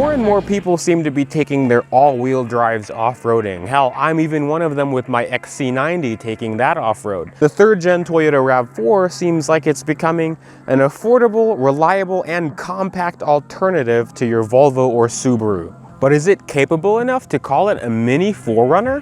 More and more people seem to be taking their all-wheel drives off-roading. Hell, I'm even one of them with my XC90 taking that off-road. The third-gen Toyota RAV4 seems like it's becoming an affordable, reliable, and compact alternative to your Volvo or Subaru. But is it capable enough to call it a mini 4Runner?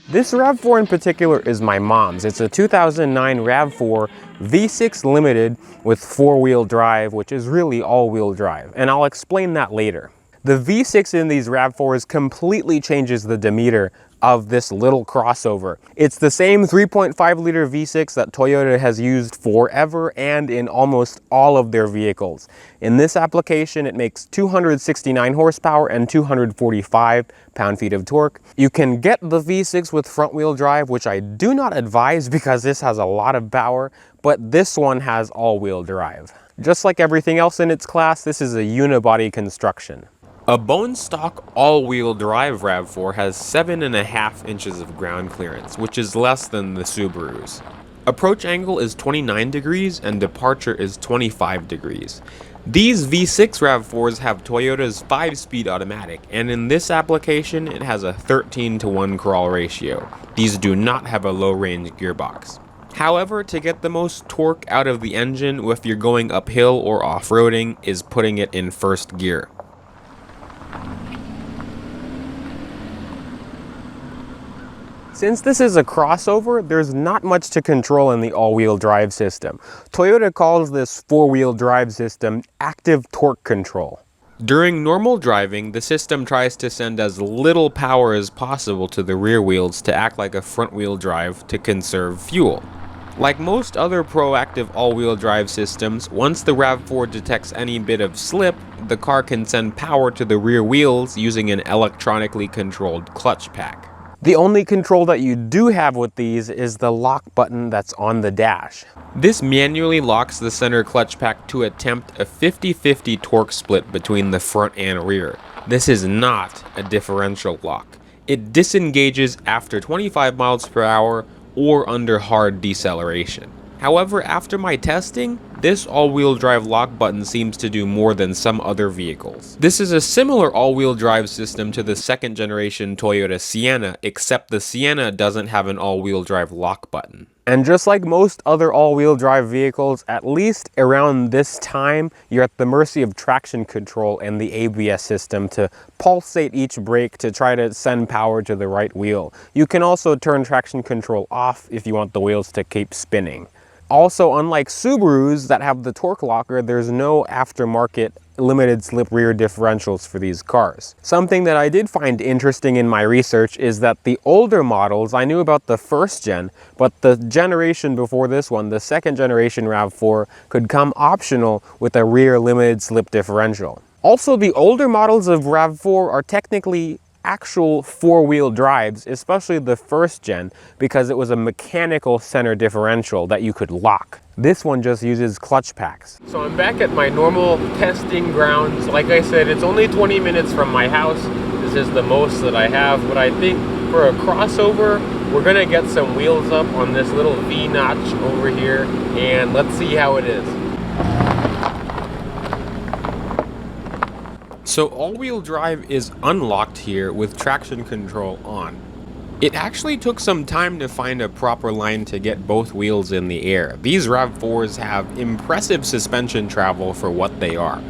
This RAV4 in particular is my mom's. It's a 2009 RAV4 V6 Limited with 4-wheel drive, which is really all-wheel drive, and I'll explain that later. The V6 in these RAV4s completely changes the demeanor of this little crossover. It's the same 3.5-liter V6 that Toyota has used forever and in almost all of their vehicles. In this application, it makes 269 horsepower and 245 pound-feet of torque. You can get the V6 with front-wheel drive, which I do not advise because this has a lot of power, but this one has all-wheel drive. Just like everything else in its class, this is a unibody construction. A bone stock all-wheel drive RAV4 has 7.5 inches of ground clearance, which is less than the Subarus. Approach angle is 29 degrees and departure is 25 degrees. These V6 RAV4s have Toyota's 5-speed automatic, and in this application it has a 13:1 crawl ratio. These do not have a low-range gearbox. However, to get the most torque out of the engine if you're going uphill or off-roading is putting it in first gear. Since this is a crossover, there's not much to control in the all-wheel drive system. Toyota calls this 4-wheel drive system active torque control. During normal driving, the system tries to send as little power as possible to the rear wheels to act like a front-wheel drive to conserve fuel. Like most other proactive all-wheel drive systems, once the RAV4 detects any bit of slip, the car can send power to the rear wheels using an electronically controlled clutch pack. The only control that you do have with these is the lock button that's on the dash. This manually locks the center clutch pack to attempt a 50-50 torque split between the front and rear. This is not a differential lock. It disengages after 25 miles per hour or under hard deceleration. However, after my testing, this all-wheel drive lock button seems to do more than some other vehicles. This is a similar all-wheel drive system to the second generation Toyota Sienna, except the Sienna doesn't have an all-wheel drive lock button. And just like most other all-wheel drive vehicles, at least around this time, you're at the mercy of traction control and the ABS system to pulsate each brake to try to send power to the right wheel. You can also turn traction control off if you want the wheels to keep spinning. Also, unlike Subarus that have the torque locker, there's no aftermarket limited slip rear differentials for these cars. Something that I did find interesting in my research is that the older models, I knew about the first gen, but the generation before this one, the second generation RAV4, could come optional with a rear limited slip differential. Also, the older models of RAV4 are technically actual 4-wheel drives, especially the first gen, because it was a mechanical center differential that you could lock. This one just uses clutch packs. So I'm back at my normal testing grounds. Like I said, it's only 20 minutes from my house. This is the most that I have, but I think for a crossover, we're gonna get some wheels up on this little V-notch over here, and let's see how it is. So all-wheel drive is unlocked here with traction control on. It actually took some time to find a proper line to get both wheels in the air. These RAV4s have impressive suspension travel for what they are.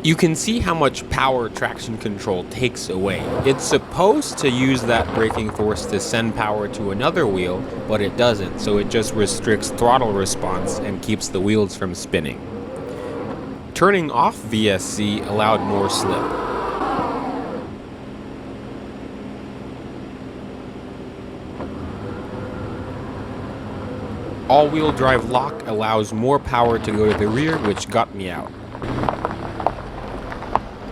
You can see how much power traction control takes away. It's supposed to use that braking force to send power to another wheel, but it doesn't, so it just restricts throttle response and keeps the wheels from spinning. Turning off VSC allowed more slip. All-wheel drive lock allows more power to go to the rear, which got me out.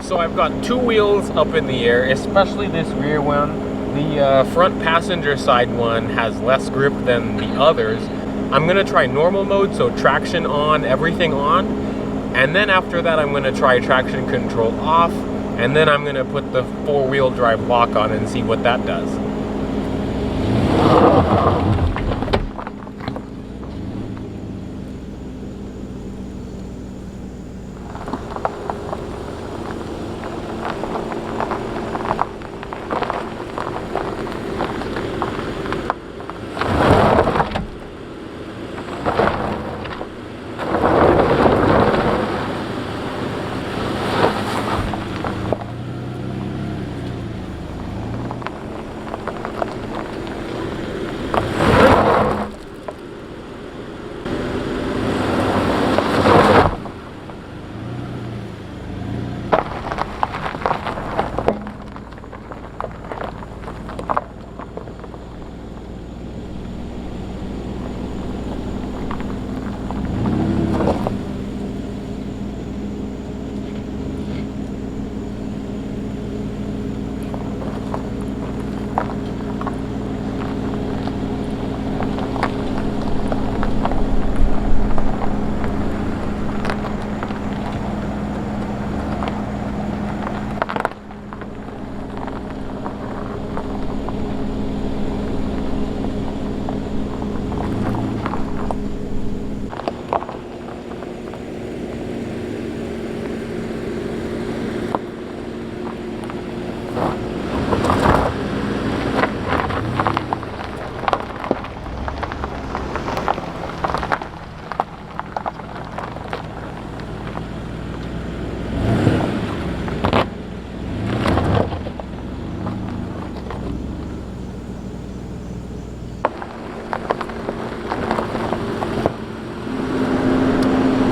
So I've got two wheels up in the air, especially this rear one. The front passenger side one has less grip than the others. I'm gonna try normal mode, so traction on, everything on. And then after that, I'm gonna try traction control off. And then I'm gonna put the 4-wheel drive lock on and see what that does.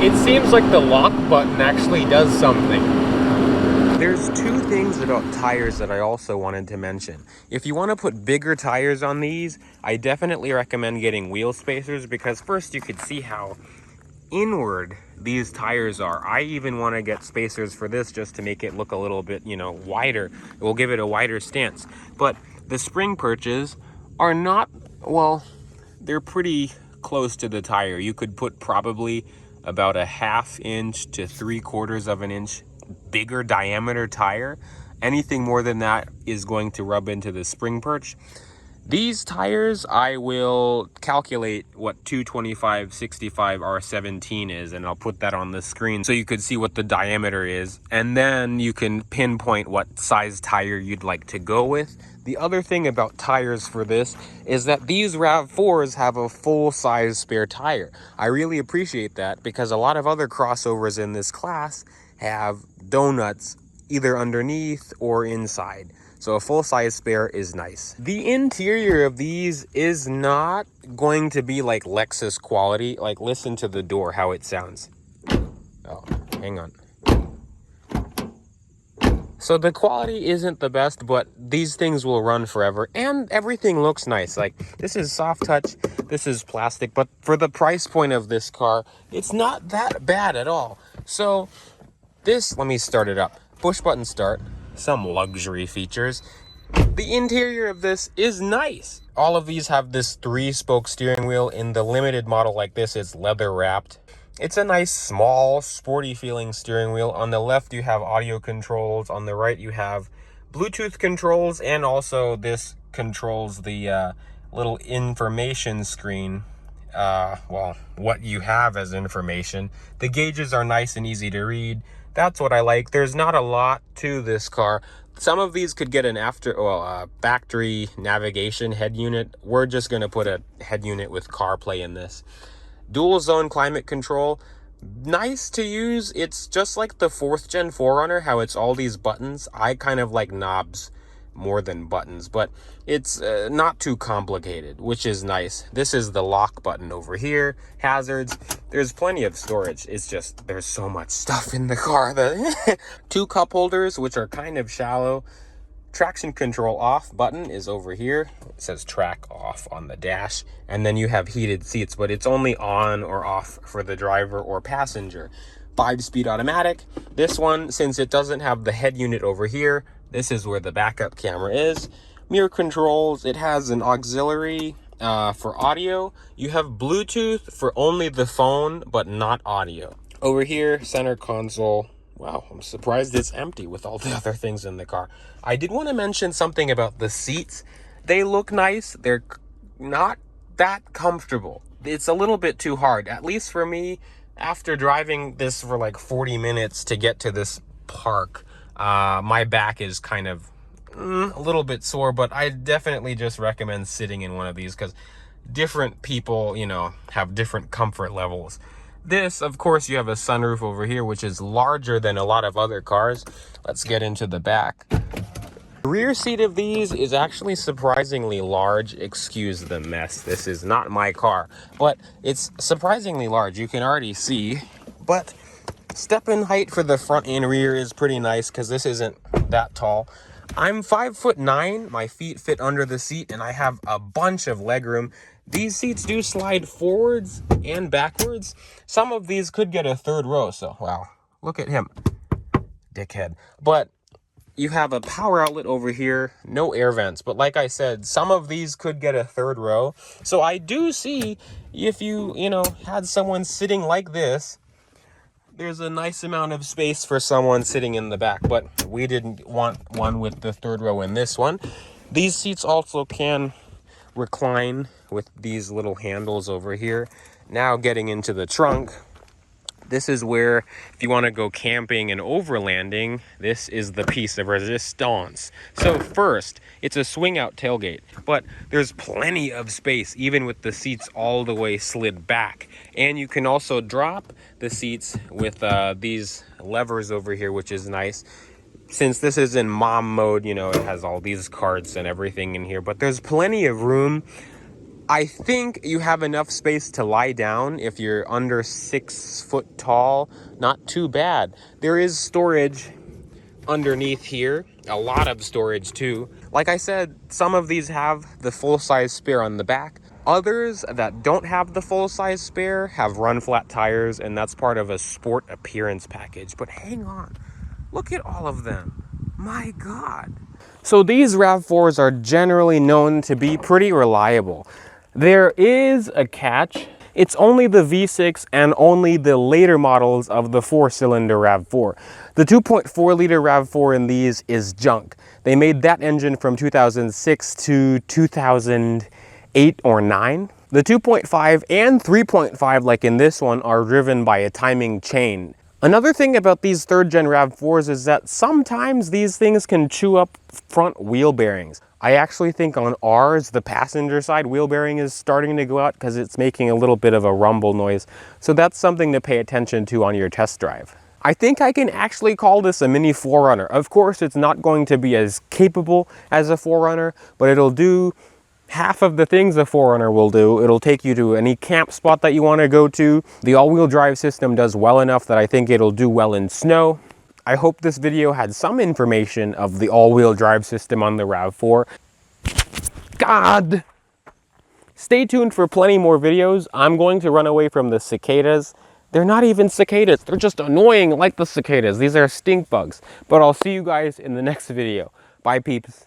It seems like the lock button actually does something. There's two things about tires that I also wanted to mention. If you want to put bigger tires on these, I definitely recommend getting wheel spacers, because first you could see how inward these tires are. I even want to get spacers for this just to make it look a little bit, wider. It will give it a wider stance. But the spring perches are not, well, they're pretty close to the tire. You could put probably about a 1/2 inch to 3/4 of an inch bigger diameter tire. Anything more than that is going to rub into the spring perch. These tires, I will calculate what 225/65 R17 is, and I'll put that on the screen so you could see what the diameter is, and then you can pinpoint what size tire you'd like to go with. The other thing about tires for this is that these RAV4s have a full-size spare tire. I really appreciate that, because a lot of other crossovers in this class have donuts either underneath or inside. So a full-size spare is nice. The interior of these is not going to be like Lexus quality. Like, listen to the door, how it sounds. Oh, hang on. So the quality isn't the best, but these things will run forever, and everything looks nice. Like, this is soft touch, this is plastic, but for the price point of this car, it's not that bad at all. So this, let me start it up. Push button start, some luxury features. The interior of this is nice. All of these have this 3-spoke steering wheel. In the limited model like this, it's leather wrapped. It's a nice, small, sporty feeling steering wheel. On the left, you have audio controls. On the right, you have Bluetooth controls, and also this controls the little information screen. Well, what you have as information. The gauges are nice and easy to read. That's what I like. There's not a lot to this car. Some of these could get an factory navigation head unit. We're just going to put a head unit with CarPlay in this. Dual zone climate control, nice to use. It's just like the 4th gen 4Runner, how it's all these buttons. I kind of like knobs more than buttons, but it's not too complicated, which is nice. This is the lock button over here. Hazards, there's plenty of storage. It's just there's so much stuff in the car. 2 cup holders, which are kind of shallow. Traction control off button is over here. It says track off on the dash, and then you have heated seats, but it's only on or off for the driver or passenger. 5-speed automatic. This one, since it doesn't have the head unit over here, this is where the backup camera is. Mirror controls, it has an auxiliary for audio. You have Bluetooth for only the phone, but not audio. Over here, center console. Wow, I'm surprised it's empty with all the other things in the car. I did want to mention something about the seats. They look nice. They're not that comfortable. It's a little bit too hard, at least for me. After driving this for like 40 minutes to get to this park, my back is kind of a little bit sore, but I definitely just recommend sitting in one of these because different people, you know, have different comfort levels. This, of course, you have a sunroof over here, which is larger than a lot of other cars. Let's get into the back. The rear seat of these is actually surprisingly large. Excuse the mess. This is not my car, but it's surprisingly large. You can already see, but step-in height for the front and rear is pretty nice because this isn't that tall. I'm 5'9". My feet fit under the seat, and I have a bunch of legroom. These seats do slide forwards and backwards. Some of these could get a third row, so wow, look at him, dickhead. But you have a power outlet over here, no air vents, but like I said, some of these could get a third row. So I do see if you had someone sitting like this, there's a nice amount of space for someone sitting in the back, but we didn't want one with the third row in this one. These seats also can recline with these little handles over here. Now getting into the trunk, this is where if you want to go camping and overlanding, this is the piece of resistance. So first, it's a swing out tailgate, but there's plenty of space even with the seats all the way slid back. And you can also drop the seats with these levers over here, which is nice. Since this is in mom mode, it has all these carts and everything in here, but there's plenty of room. I think you have enough space to lie down if you're under 6 foot tall. Not too bad. There is storage underneath here, a lot of storage too. Like I said, some of these have the full-size spare on the back. Others that don't have the full-size spare have run flat tires, and that's part of a sport appearance package. But hang on, look at all of them. My God. So these RAV4s are generally known to be pretty reliable. There is a catch. It's only the V6 and only the later models of the 4-cylinder RAV4. The 2.4 liter RAV4 in these is junk. They made that engine from 2006 to 2008 or 9. The 2.5 and 3.5, like in this one, are driven by a timing chain. Another thing about these 3rd gen RAV4s is that sometimes these things can chew up front wheel bearings. I actually think on ours, the passenger side wheel bearing is starting to go out because it's making a little bit of a rumble noise. So that's something to pay attention to on your test drive. I think I can actually call this a mini 4Runner. Of course, it's not going to be as capable as a 4Runner, but it'll do half of the things a 4Runner will do. It'll take you to any camp spot that you want to go to. The all-wheel drive system does well enough that I think it'll do well in snow. I hope this video had some information of the all-wheel drive system on the RAV4. God! Stay tuned for plenty more videos. I'm going to run away from the cicadas. They're not even cicadas. They're just annoying like the cicadas. These are stink bugs. But I'll see you guys in the next video. Bye, peeps.